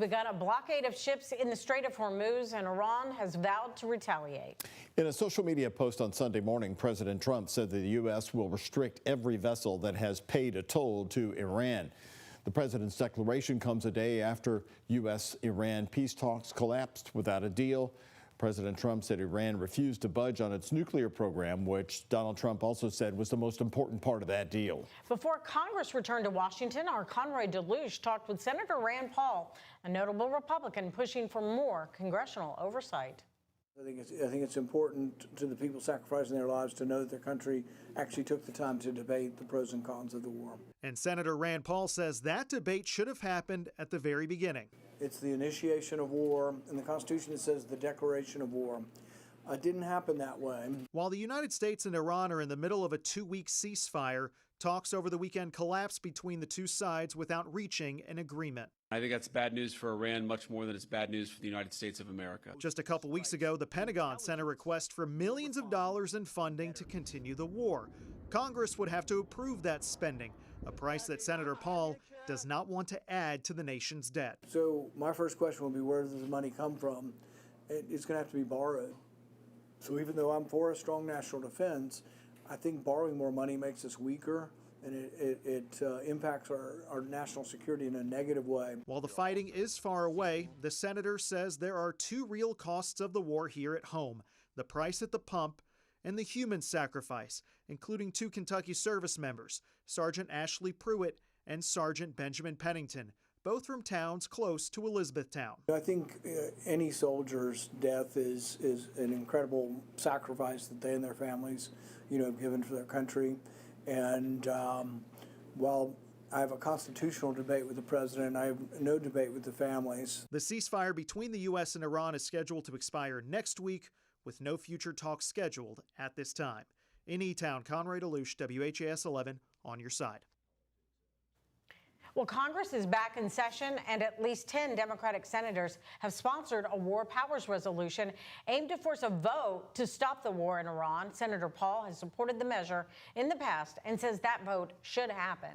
Begun a blockade of ships in the Strait of Hormuz, and Iran has vowed to retaliate. In a social media post on Sunday morning, President Trump said that the U.S. will restrict every vessel that has paid a toll to Iran. The president's declaration comes a day after U.S.-Iran peace talks collapsed without a deal. President Trump said Iran refused to budge on its nuclear program, which Donald Trump also said was the most important part of that deal. Before Congress returned to Washington, our Conrad talked with Senator Rand Paul, a notable Republican pushing for more congressional oversight. I think it's important to the people sacrificing their lives to know that their country actually took the time to debate the pros and cons of the war. And Senator Rand Paul says that debate should have happened at the very beginning. It's the initiation of war. In the Constitution, it says the declaration of war. It didn't happen that way. While the United States and Iran are in the middle of a 2-week ceasefire, talks over the weekend collapsed between the two sides without reaching an agreement. I think that's bad news for Iran, much more than it's bad news for the United States of America. Just a couple weeks ago, the Pentagon sent a request for millions of dollars in funding to continue the war. Congress would have to approve that spending, a price that Senator Paul does not want to add to the nation's debt. So my first question will be, where does the money come from? It's going to have to be borrowed. So even though I'm for a strong national defense, I think borrowing more money makes us weaker, and it impacts our national security in a negative way. While the fighting is far away, the senator says there are two real costs of the war here at home: the price at the pump and the human sacrifice, including 2 Kentucky service members, Sergeant Ashley Pruitt and Sergeant Benjamin Pennington, both from towns close to Elizabethtown. I think any soldier's death is an incredible sacrifice that they and their families, have given for their country. And while I have a constitutional debate with the president, I have no debate with the families. The ceasefire between the U.S. and Iran is scheduled to expire next week, with no future talks scheduled at this time. In E-Town, Conrad, WHAS 11 on your side. Well, Congress is back in session, and at least 10 Democratic senators have sponsored a war powers resolution aimed to force a vote to stop the war in Iran. Senator Paul has supported the measure in the past and says that vote should happen.